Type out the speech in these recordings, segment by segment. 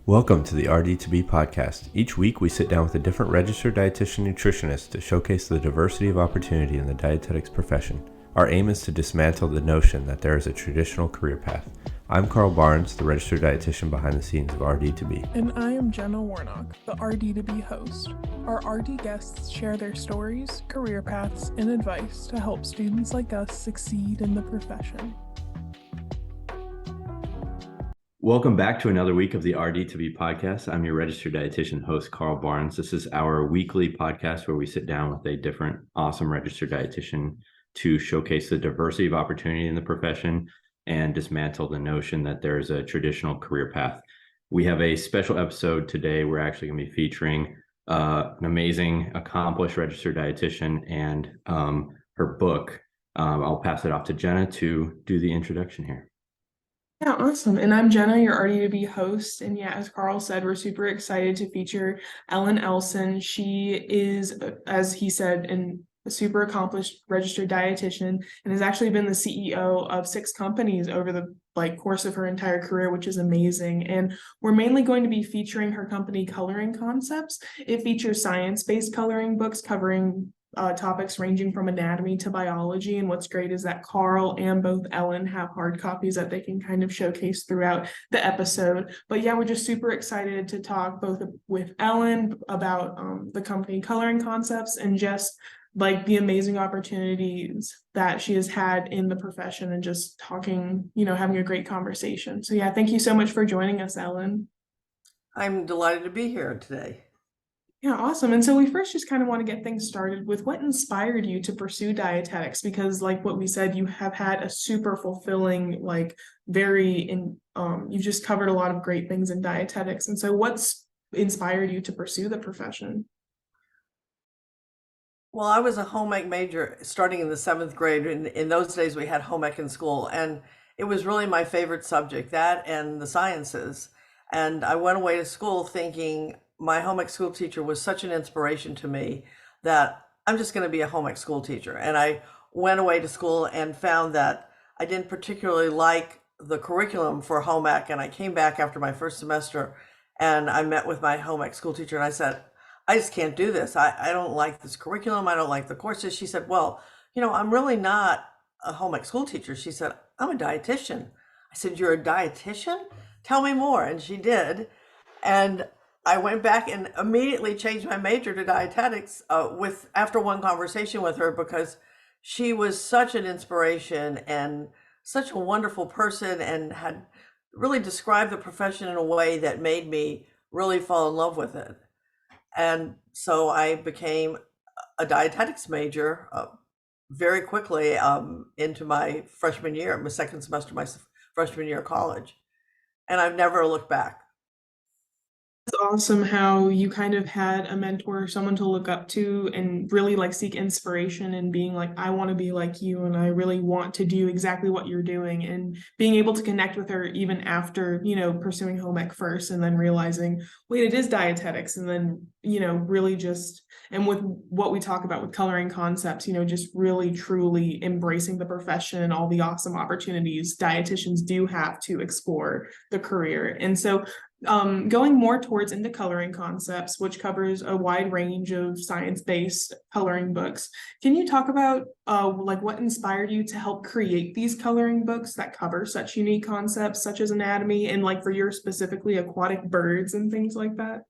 Welcome to the RD2BE podcast. Each week we sit down with a different registered dietitian nutritionist to showcase the diversity of opportunity in the dietetics profession. Our aim is to dismantle the notion that there is a traditional career path. I'm Carl Barnes, the registered dietitian behind the scenes of RD2BE. And I am Jenna Warnock, the RD2BE host. Our RD guests share their stories, career paths, and advice to help students like us succeed in the profession. Welcome back to another week of the RD2BE podcast. I'm your registered dietitian host, Carl Barnes. This is our weekly podcast where we sit down with a different awesome registered dietitian to showcase the diversity of opportunity in the profession and dismantle the notion that there's a traditional career path. We have a special episode today. We're actually going to be featuring an amazing, accomplished registered dietitian and her book. I'll pass it off to Jenna to do the introduction here. Yeah, awesome. And I'm Jenna, your RD2BE host. And yeah, as Carl said, we're super excited to feature Ellyn Elson. She is, as he said, a super accomplished registered dietitian and has actually been the CEO of 6 companies over the course of her entire career, which is amazing. And we're mainly going to be featuring her company Coloring Concepts. It features science-based coloring books covering topics ranging from anatomy to biology. And what's great is that Carl and both Ellyn have hard copies that they can kind of showcase throughout the episode. But yeah, we're just super excited to talk both with Ellyn about the company Coloring Concepts and just the amazing opportunities that she has had in the profession and just talking, having a great conversation. So yeah, thank you so much for joining us, Ellyn. I'm delighted to be here today. Yeah, awesome. And so we first just kind of want to get things started with what inspired you to pursue dietetics, because like what we said, you have had a super fulfilling, you've just covered a lot of great things in dietetics. And so what's inspired you to pursue the profession? Well, I was a home ec major starting in the 7th grade. In those days, we had home ec in school, and it was really my favorite subject, that and the sciences. And I went away to school thinking my home ec school teacher was such an inspiration to me that I'm just going to be a home ec school teacher. And I went away to school and found that I didn't particularly like the curriculum for home ec. And I came back after my first semester and I met with my home ec school teacher and I said, I just can't do this. I don't like this curriculum. I don't like the courses. She said, well, I'm really not a home ec school teacher. She said, I'm a dietitian. I said, you're a dietitian? Tell me more. And she did. And I went back and immediately changed my major to dietetics after one conversation with her, because she was such an inspiration and such a wonderful person and had really described the profession in a way that made me really fall in love with it. And so I became a dietetics major very quickly into my freshman year, my second semester, my freshman year of college. And I've never looked back. It's awesome how you kind of had a mentor, someone to look up to and really seek inspiration and being I want to be like you and I really want to do exactly what you're doing, and being able to connect with her even after, pursuing home ec first and then realizing, wait, it is dietetics. And then, really just, and with what we talk about with Coloring Concepts, just really truly embracing the profession and all the awesome opportunities dietitians do have to explore the career. And so going more towards into Coloring Concepts, which covers a wide range of science-based coloring books. Can you talk about what inspired you to help create these coloring books that cover such unique concepts such as anatomy and for your specifically aquatic birds and things like that?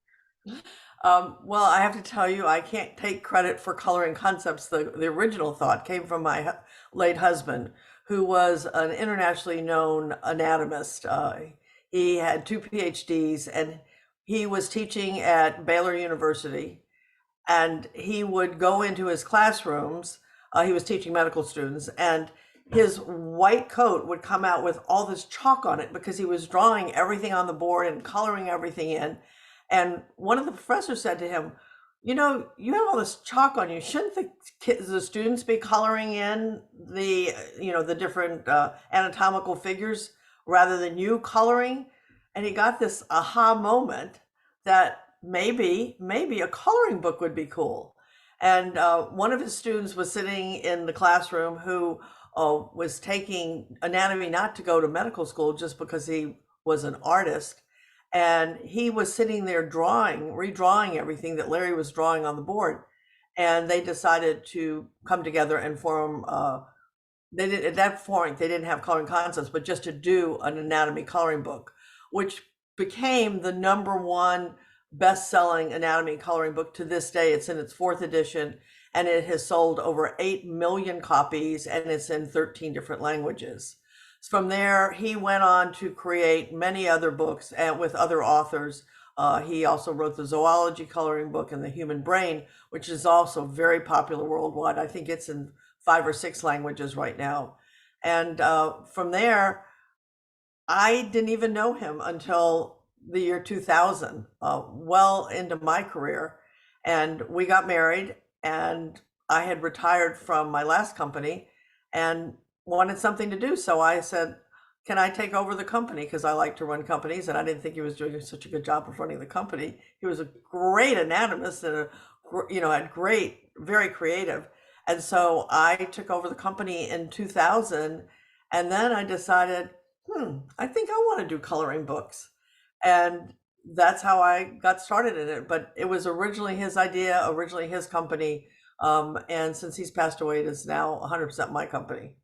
Well, I have to tell you, I can't take credit for Coloring Concepts. The original thought came from my late husband, who was an internationally known anatomist. He had 2 PhDs and he was teaching at Baylor University, and he would go into his classrooms. He was teaching medical students, and his white coat would come out with all this chalk on it because he was drawing everything on the board and coloring everything in. And one of the professors said to him, you have all this chalk on you. Shouldn't the students be coloring in the different anatomical figures rather than you coloring? And he got this aha moment that maybe a coloring book would be cool. And one of his students was sitting in the classroom who was taking anatomy not to go to medical school, just because he was an artist. And he was sitting there redrawing everything that Larry was drawing on the board. And they decided to come together and form, they didn't, at that point, they didn't have coloring concepts, but just to do an anatomy coloring book, which became the #1 best-selling anatomy coloring book to this day. It's in its 4th edition, and it has sold over 8 million copies, and it's in 13 different languages. From there, he went on to create many other books and with other authors. He also wrote the zoology coloring book and the human brain, which is also very popular worldwide. I think it's in 5 or 6 languages right now. And from there, I didn't even know him until the year 2000, well into my career. And we got married, and I had retired from my last company and wanted something to do. So I said, can I take over the company? Because I like to run companies, and I didn't think he was doing such a good job of running the company. He was a great anatomist and had great, very creative. And so I took over the company in 2000, and then I decided, I think I want to do coloring books. And that's how I got started in it. But it was originally his idea, originally his company. And since he's passed away, it is now 100% my company.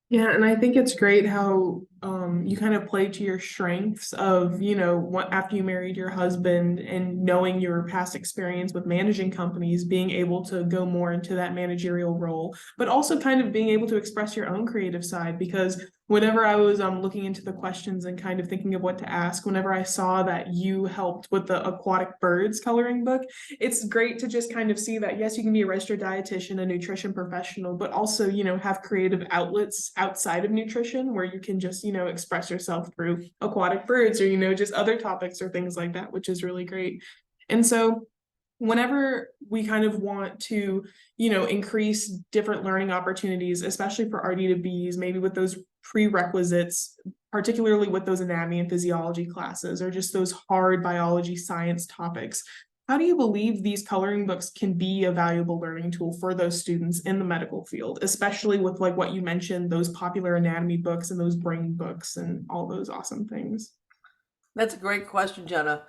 Yeah, and I think it's great how you kind of play to your strengths of, what after you married your husband and knowing your past experience with managing companies, being able to go more into that managerial role, but also kind of being able to express your own creative side. Because whenever I was looking into the questions and kind of thinking of what to ask, whenever I saw that you helped with the aquatic birds coloring book, it's great to just kind of see that, yes, you can be a registered dietitian, a nutrition professional, but also, have creative outlets outside of nutrition where you can just, express yourself through aquatic birds or, just other topics or things like that, which is really great. And so whenever we kind of want to, increase different learning opportunities, especially for RD2Bs, maybe with those prerequisites, particularly with those anatomy and physiology classes, or just those hard biology science topics, how do you believe these coloring books can be a valuable learning tool for those students in the medical field, especially with like what you mentioned, those popular anatomy books and those brain books and all those awesome things? That's a great question, Jenna.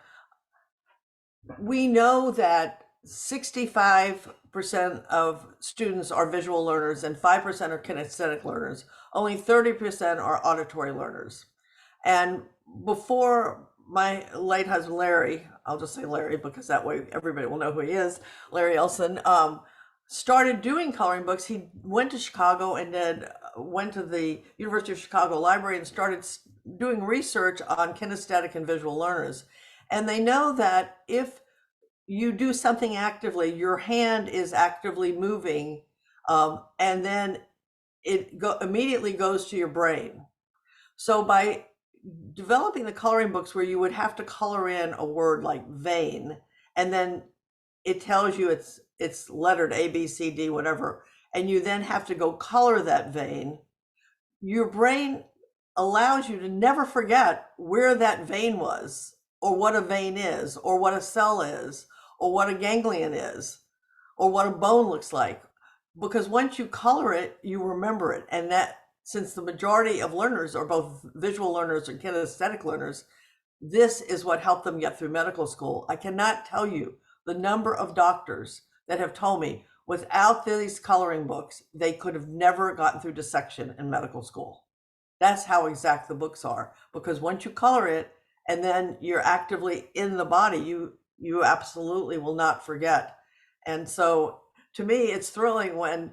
We know that 65% of students are visual learners and 5% are kinesthetic learners. Only 30% are auditory learners. And before my late husband, Larry, I'll just say Larry because that way everybody will know who he is, Larry Elson, started doing coloring books. He went to Chicago and went to the University of Chicago Library and started doing research on kinesthetic and visual learners. And they know that if you do something actively, your hand is actively moving, and then it immediately goes to your brain. So by developing the coloring books where you would have to color in a word like vein, and then it tells you it's lettered A, B, C, D, whatever, and you then have to go color that vein, your brain allows you to never forget where that vein was, or what a vein is, or what a cell is, or what a ganglion is, or what a bone looks like. Because once you color it, you remember it. And that, since the majority of learners are both visual learners and kinesthetic learners, this is what helped them get through medical school. I cannot tell you the number of doctors that have told me without these coloring books, they could have never gotten through dissection in medical school. That's how exact the books are, because once you color it and then you're actively in the body, you absolutely will not forget. And so to me, it's thrilling when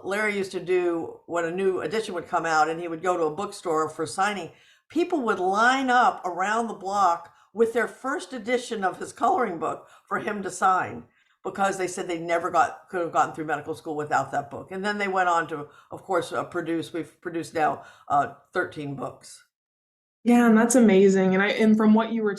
Larry used to do, when a new edition would come out and he would go to a bookstore for signing, people would line up around the block with their first edition of his coloring book for him to sign, because they said they never could have gotten through medical school without that book. And then they went on to, of course, we've produced now 13 books. Yeah, and that's amazing. And from what you were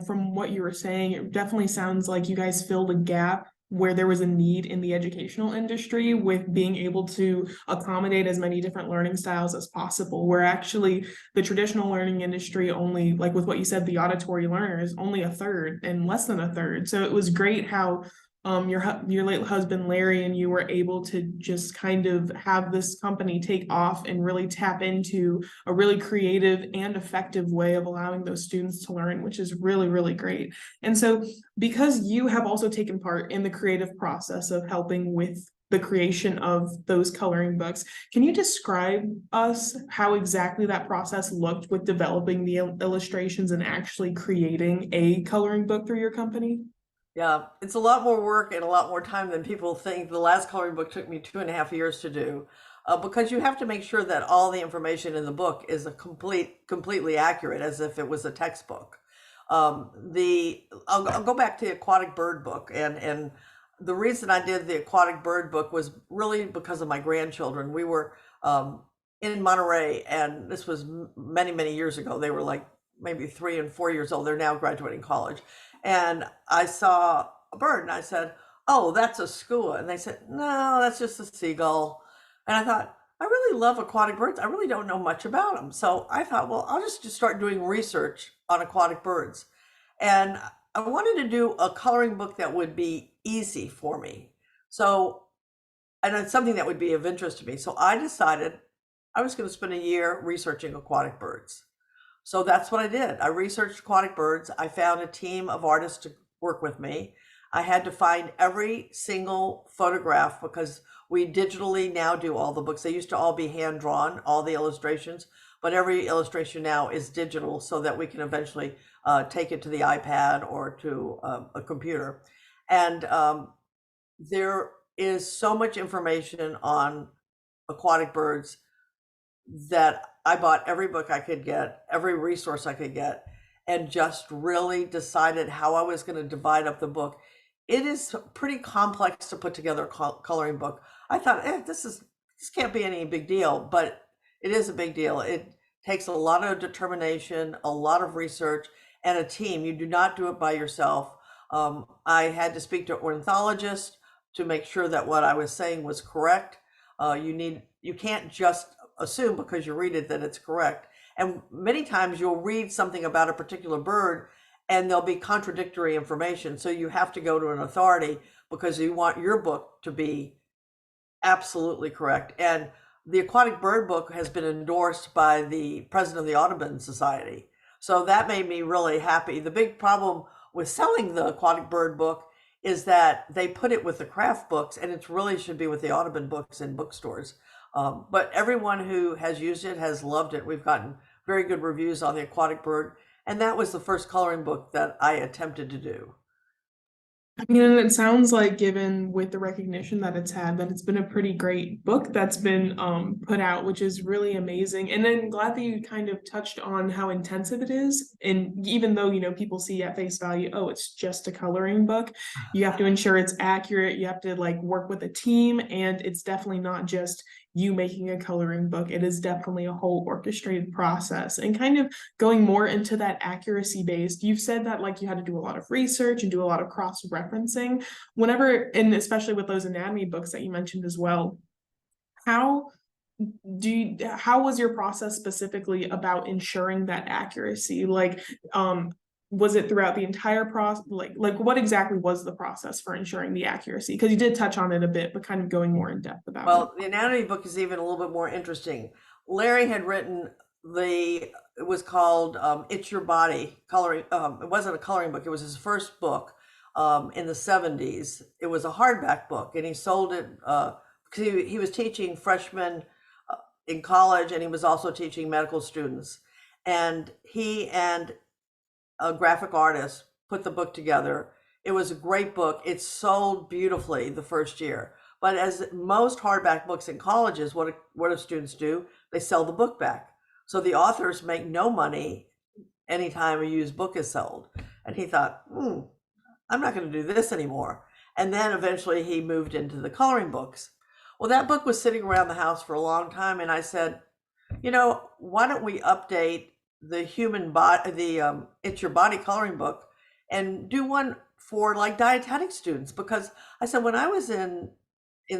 from what you were saying, it definitely sounds like you guys filled a gap where there was a need in the educational industry with being able to accommodate as many different learning styles as possible, where actually the traditional learning industry only, like with what you said, the auditory learners, only a third and less than a third. So it was great how your late husband Larry and you were able to just kind of have this company take off and really tap into a really creative and effective way of allowing those students to learn, which is really, really great. And so because you have also taken part in the creative process of helping with the creation of those coloring books, can you describe us how exactly that process looked with developing the illustrations and actually creating a coloring book through your company? Yeah, it's a lot more work and a lot more time than people think. The last coloring book took me 2.5 years to do, because you have to make sure that all the information in the book is completely accurate, as if it was a textbook. I'll go back to the aquatic bird book, and the reason I did the aquatic bird book was really because of my grandchildren. We were in Monterey, and this was many years ago. They were like maybe 3 and 4 years old. They're now graduating college. And I saw a bird and I said, "Oh, that's a skua." And they said, "No, that's just a seagull." And I thought, I really love aquatic birds. I really don't know much about them. So I thought, well, I'll just start doing research on aquatic birds. And I wanted to do a coloring book that would be easy for me. So, and it's something that would be of interest to me. So I decided I was going to spend a year researching aquatic birds. So that's what I did. I researched aquatic birds. I found a team of artists to work with me. I had to find every single photograph because we digitally now do all the books. They used to all be hand drawn, all the illustrations, but every illustration now is digital so that we can eventually take it to the iPad or to a computer. And there is so much information on aquatic birds that I bought every book I could get, every resource I could get, and just really decided how I was going to divide up the book. It is pretty complex to put together a coloring book. I thought, this can't be any big deal, but it is a big deal. It takes a lot of determination, a lot of research, and a team. You do not do it by yourself. I had to speak to an ornithologist to make sure that what I was saying was correct. You can't just assume because you read it that it's correct. And many times you'll read something about a particular bird and there'll be contradictory information. So you have to go to an authority because you want your book to be absolutely correct. And the aquatic bird book has been endorsed by the president of the Audubon Society. So that made me really happy. The big problem with selling the aquatic bird book is that they put it with the craft books, and it really should be with the Audubon books in bookstores. But everyone who has used it has loved it. We've gotten very good reviews on the aquatic bird, and that was the first coloring book that I attempted to do. I mean, and it sounds like, given with the recognition that it's had, that it's been a pretty great book that's been put out, which is really amazing. And I'm glad that you kind of touched on how intensive it is. And even though, people see at face value, oh, it's just a coloring book, you have to ensure it's accurate. You have to work with a team, and it's definitely not just you making a coloring book. It is definitely a whole orchestrated process. And kind of going more into that accuracy based, you've said that you had to do a lot of research and do a lot of cross referencing whenever, and especially with those anatomy books that you mentioned as well. How was your process specifically about ensuring that accuracy? Was it throughout the entire process? What exactly was the process for ensuring the accuracy? Because you did touch on it a bit, but kind of going more in depth about it. Well, the anatomy book is even a little bit more interesting. Larry had written it was called It's Your Body coloring. It wasn't a coloring book. It was his first book in the 70s. It was a hardback book, and he sold it because he was teaching freshmen in college, and he was also teaching medical students. And he and a graphic artist put the book together. It was a great book. It sold beautifully the first year. But as most hardback books in colleges, what do students do? They sell the book back. So the authors make no money anytime a used book is sold. And he thought, I'm not going to do this anymore. And then eventually he moved into the coloring books. Well, that book was sitting around the house for a long time. And I said, why don't we update the human body, It's Your Body coloring book, and do one for dietetic students? Because I said, when I was in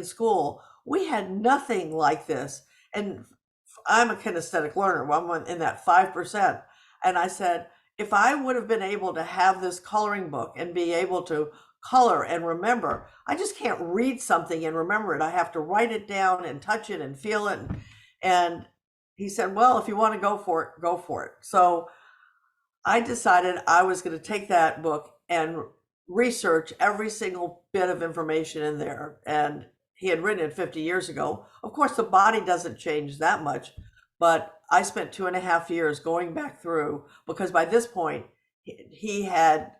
school, we had nothing like this. And I'm a kinesthetic learner. Well, I'm in that 5%. And I said, if I would have been able to have this coloring book and be able to color and remember. I just can't read something and remember it. I have to write it down and touch it and feel it. And he said, well, if you want to go for it, go for it. So I decided I was going to take that book and research every single bit of information in there. And he had written it 50 years ago. Of course, the body doesn't change that much, but I spent 2.5 years going back through, because by this point he had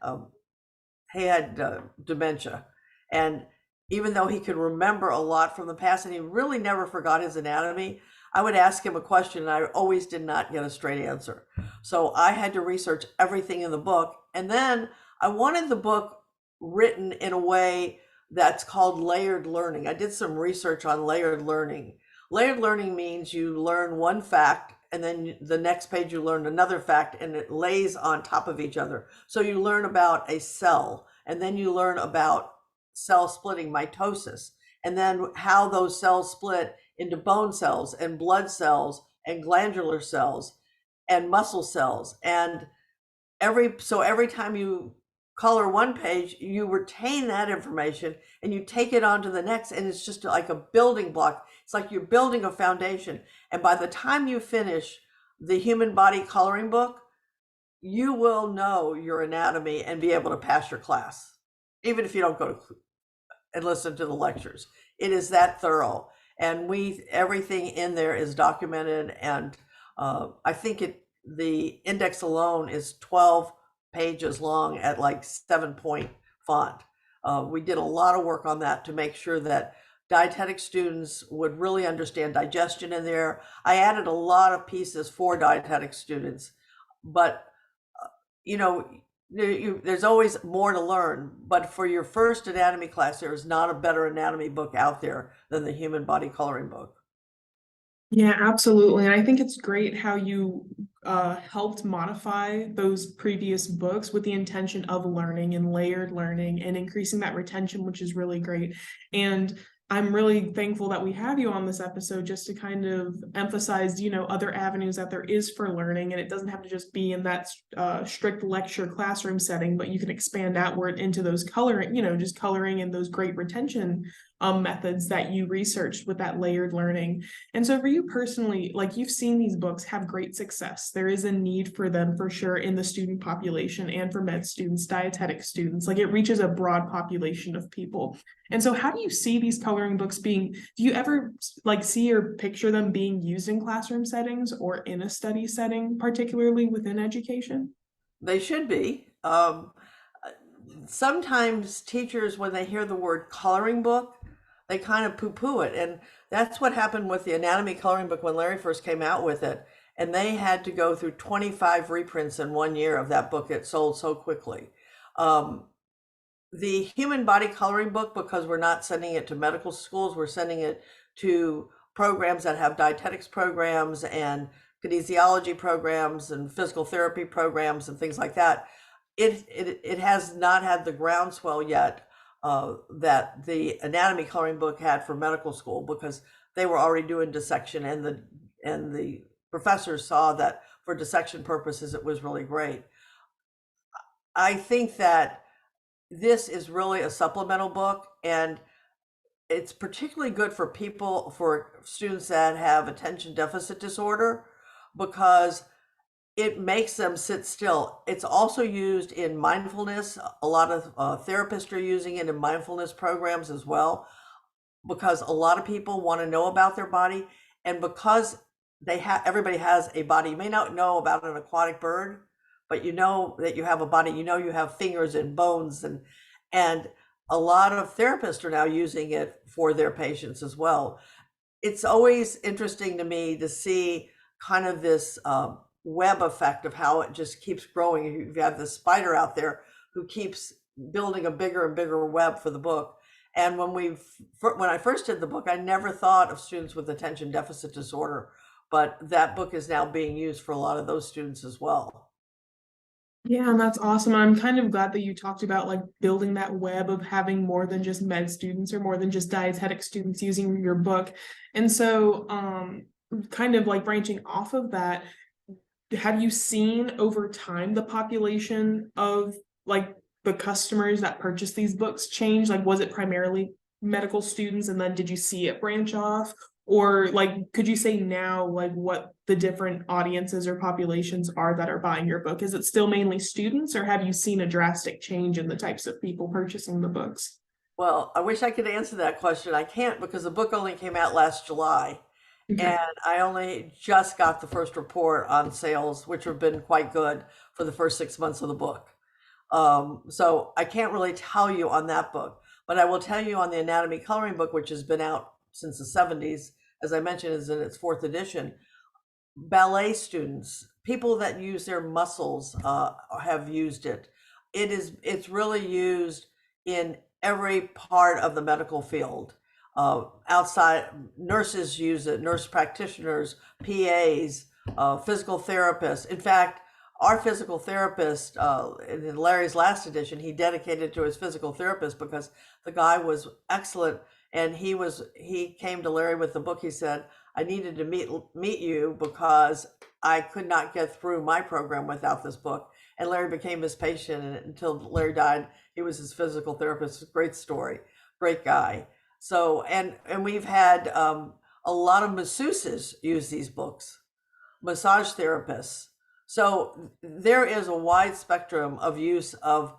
dementia, and even though he could remember a lot from the past and he really never forgot his anatomy, I would ask him a question and I always did not get a straight answer. So I had to research everything in the book, and then I wanted the book written in a way that's called layered learning. I did some research on layered learning. Layered learning means you learn one fact and then the next page you learn another fact, and it lays on top of each other. So you learn about a cell, and then you learn about cell splitting, mitosis, and then how those cells split into bone cells and blood cells and glandular cells and muscle cells. And every time you color one page, you retain that information and you take it on to the next, and it's just like a building block. It's like you're building a foundation. And by the time you finish the human body coloring book, you will know your anatomy and be able to pass your class, even if you don't go to and listen to the lectures. It is that thorough, and everything in there is documented. And I think the index alone is 12 pages long at like 7-point font. We did a lot of work on that to make sure that dietetic students would really understand digestion in there. I added a lot of pieces for dietetic students, but there's always more to learn. But for your first anatomy class, there is not a better anatomy book out there than the human body coloring book. Yeah, absolutely. And I think it's great how you helped modify those previous books with the intention of learning and layered learning and increasing that retention, which is really great. And I'm really thankful that we have you on this episode just to kind of emphasize, other avenues that there is for learning. And it doesn't have to just be in that strict lecture classroom setting, but you can expand outward into those coloring, just coloring and those great retention methods that you researched with that layered learning. And so for you personally, like, you've seen these books have great success. There is a need for them for sure in the student population and for med students, dietetic students. Like, it reaches a broad population of people. And so how do you see these coloring books do you ever see or picture them being used in classroom settings or in a study setting, particularly within education? They should be. Sometimes teachers, when they hear the word coloring book, they kind of poo-poo it. And that's what happened with the anatomy coloring book when Larry first came out with it. And they had to go through 25 reprints in 1 year of that book. It sold so quickly. The human body coloring book, because we're not sending it to medical schools, we're sending it to programs that have dietetics programs and kinesiology programs and physical therapy programs and things like that. It has not had the groundswell yet that the anatomy coloring book had for medical school, because they were already doing dissection, and the professors saw that for dissection purposes it was really great. I think that this is really a supplemental book, and it's particularly good for students that have attention deficit disorder, because it makes them sit still. It's also used in mindfulness. A lot of therapists are using it in mindfulness programs as well, because a lot of people want to know about their body, and because everybody has a body. You may not know about an aquatic bird, but you know that you have a body. You have fingers and bones, and a lot of therapists are now using it for their patients as well. It's always interesting to me to see kind of this web effect of how it just keeps growing. You have this spider out there who keeps building a bigger and bigger web for the book. And when I first did the book, I never thought of students with attention deficit disorder, but that book is now being used for a lot of those students as well. Yeah, and that's awesome. I'm kind of glad that you talked about building that web of having more than just med students or more than just dietetic students using your book. And so kind of branching off of that, have you seen over time the population of the customers that purchase these books change? Like, was it primarily medical students, and then did you see it branch off? Or like, could you say now, like, what the different audiences or populations are that are buying your book? Is it still mainly students, or have you seen a drastic change in the types of people purchasing the books? Well, I wish I could answer that question. I can't because the book only came out last July. Okay. And I only just got the first report on sales, which have been quite good for the first 6 months of the book. So I can't really tell you on that book, but I will tell you on the anatomy coloring book, which has been out since the 70s, as I mentioned, is in its fourth edition. Ballet students, people that use their muscles, have used it. It's really used in every part of the medical field. Outside nurses use it, nurse practitioners, PAs, physical therapists. In fact, our physical therapist, in Larry's last edition, he dedicated to his physical therapist because the guy was excellent. And he came to Larry with the book. He said, I needed to meet you because I could not get through my program without this book. And Larry became his patient, and until Larry died, he was his physical therapist. Great story, great guy. So, and we've had a lot of masseuses use these books, massage therapists. So there is a wide spectrum of use of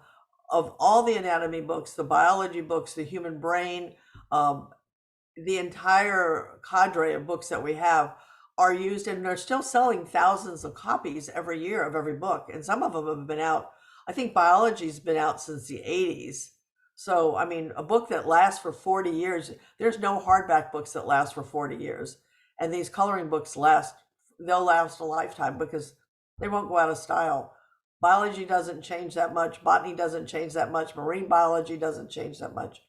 all the anatomy books, the biology books, the human brain, the entire cadre of books that we have are used, and they're still selling thousands of copies every year of every book. And some of them have been out. I think biology's been out since the 80s. So, I mean, a book that lasts for 40 years, there's no hardback books that last for 40 years. And these coloring books they'll last a lifetime because they won't go out of style. Biology doesn't change that much. Botany doesn't change that much. Marine biology doesn't change that much.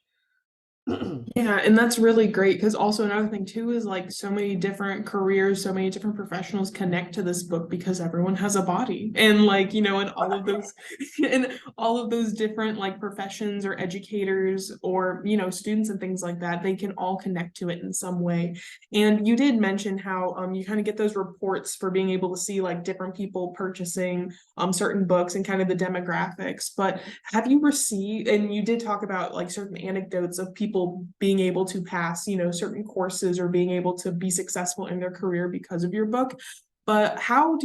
Yeah, and that's really great because also another thing too is like so many different careers, so many different professionals connect to this book because everyone has a body. And like, you know, and all of those and all of those different like professions or educators or, you know, students and things like that, they can all connect to it in some way. And you did mention how you kind of get those reports for being able to see like different people purchasing certain books and kind of the demographics. But have you received, and you did talk about like certain anecdotes of people being able to pass, you know, certain courses or being able to be successful in their career because of your book. But how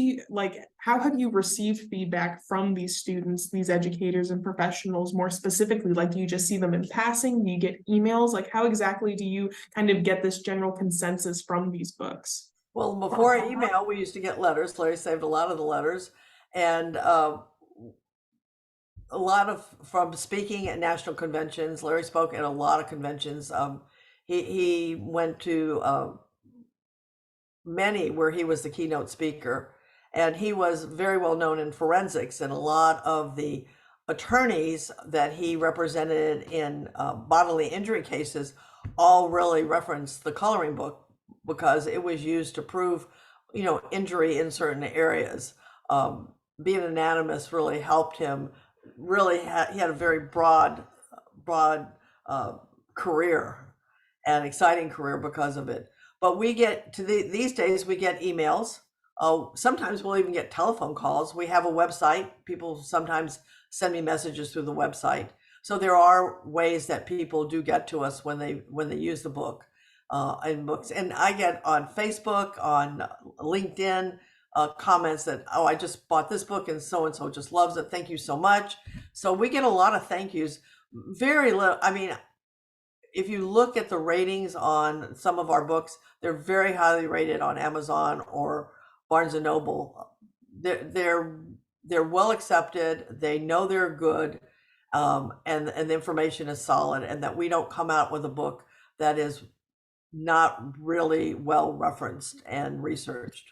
have you received feedback from these students, these educators and professionals more specifically? Like, do you just see them in passing? Do you get emails? Like, how exactly do you kind of get this general consensus from these books? Well, before email, we used to get letters. Larry saved a lot of the letters. And a lot of from speaking at national conventions. Larry spoke at a lot of conventions. He went to many where he was the keynote speaker, and he was very well known in forensics. And a lot of the attorneys that he represented in bodily injury cases all really referenced the coloring book because it was used to prove, you know, injury in certain areas. Being an anatomist really helped him. He had a very broad career, and exciting career because of it. But we get to these days we get emails. Sometimes we'll even get telephone calls. We have a website. People sometimes send me messages through the website. So there are ways that people do get to us when they use the book and books. And I get on Facebook, on LinkedIn, comments that, oh, I just bought this book and so just loves it. Thank you so much. So we get a lot of thank yous. Very little. I mean, if you look at the ratings on some of our books, they're very highly rated on Amazon or Barnes and Noble. They're well accepted. They know they're good, and the information is solid, and that we don't come out with a book that is not really well referenced and researched.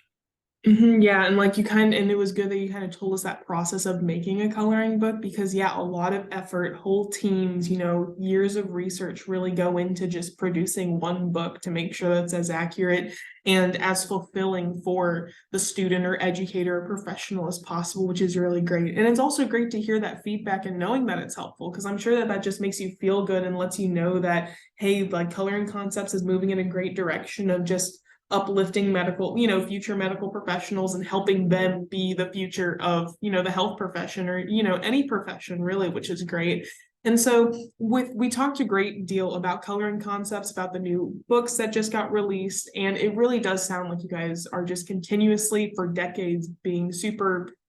Yeah, and like and it was good that you kind of told us that process of making a coloring book because yeah, a lot of effort, whole teams, you know, years of research really go into just producing one book to make sure that's as accurate and as fulfilling for the student or educator or professional as possible, which is really great. And it's also great to hear that feedback and knowing that it's helpful because I'm sure that just makes you feel good and lets you know that, hey, like Coloring Concepts is moving in a great direction of just uplifting medical, future medical professionals and helping them be the future of, the health profession or, any profession really, which is great. And so we talked a great deal about coloring concepts, about the new books that just got released. And it really does sound like you guys are just continuously for decades being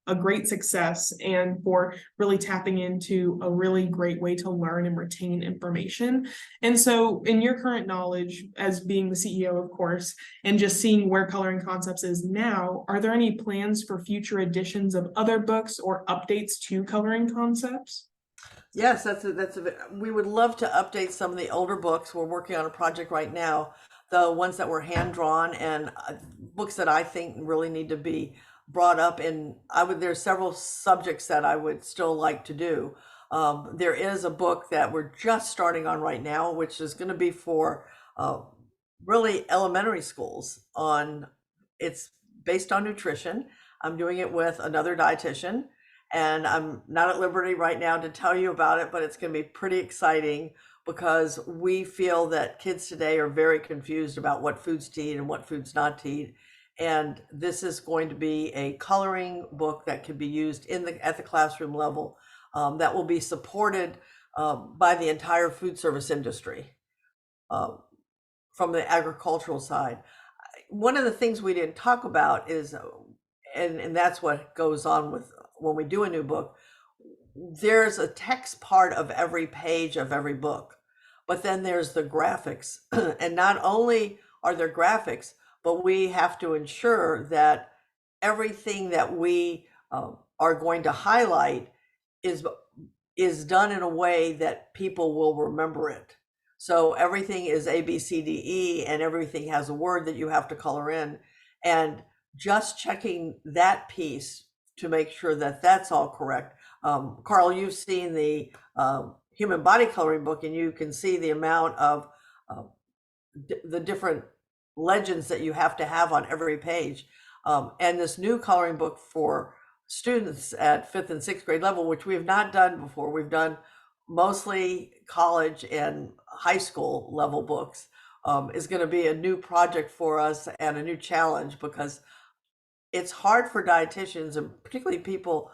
a great success and for really tapping into a really great way to learn and retain information. And so in your current knowledge as being the CEO, of course, and just seeing where Coloring Concepts is now, are there any plans for future editions of other books or updates to Coloring Concepts? Yes, we would love to update some of the older books. We're working on a project right now, the ones that were hand drawn and books that I think really need to be brought up. And there's several subjects that I would still like to do. There is a book that we're just starting on right now, which is going to be for really elementary schools. It's based on nutrition. I'm doing it with another dietitian. And I'm not at liberty right now to tell you about it, but it's going to be pretty exciting because we feel that kids today are very confused about what foods to eat and what foods not to eat. And this is going to be a coloring book that can be used at the classroom level, that will be supported by the entire food service industry from the agricultural side. One of the things we didn't talk about is, and that's what goes on with when we do a new book, there's a text part of every page of every book, but then there's the graphics. And not only are there graphics, but we have to ensure that everything that we are going to highlight is done in a way that people will remember it. So everything is A, B, C, D, E, and everything has a word that you have to color in. And just checking that piece to make sure that that's all correct. Carl, you've seen the human body coloring book, and you can see the amount of the different legends that you have to have on every page. And this new coloring book for students at 5th and 6th grade level, which we have not done before, we've done mostly college and high school level books, is going to be a new project for us and a new challenge, because it's hard for dietitians, and particularly people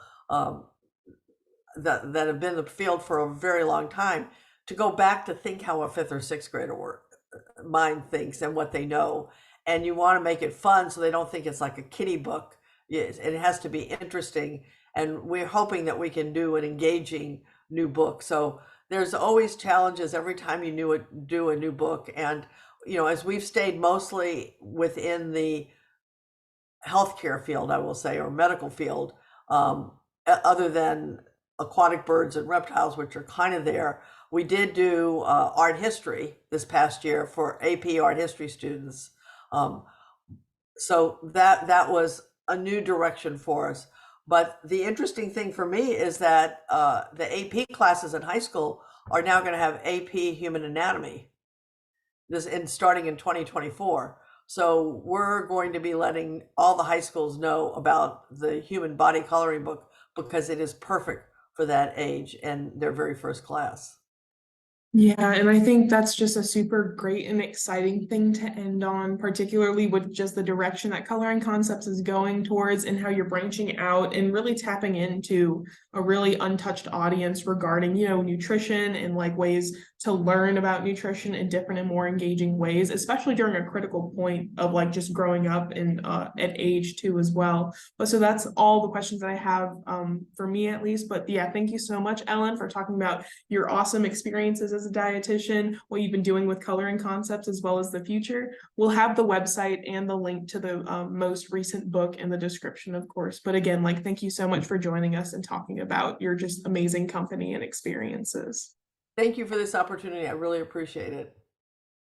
that have been in the field for a very long time, to go back to think how a 5th or 6th grader mind thinks and what they know. And you want to make it fun so they don't think it's like a kiddie book. It has to be interesting. And we're hoping that we can do an engaging new book. So there's always challenges every time you do a new book. And, as we've stayed mostly within the healthcare field, I will say, or medical field, other than aquatic birds and reptiles, which are kind of there. We did do art history this past year for AP art history students. So that was a new direction for us. But the interesting thing for me is that the AP classes in high school are now going to have AP human anatomy starting in 2024. So we're going to be letting all the high schools know about the human body coloring book, because it is perfect for that age and their very first class. Yeah, and I think that's just a super great and exciting thing to end on, particularly with just the direction that Coloring Concepts is going towards and how you're branching out and really tapping into a really untouched audience regarding, nutrition and like ways to learn about nutrition in different and more engaging ways, especially during a critical point of like just growing up and at age too as well. But so that's all the questions that I have for me at least. But yeah, thank you so much, Ellyn, for talking about your awesome experiences as a dietitian, what you've been doing with Coloring Concepts, as well as the future. We'll have the website and the link to the most recent book in the description, of course. But again, thank you so much for joining us and talking about your just amazing company and experiences. Thank you for this opportunity. I really appreciate it.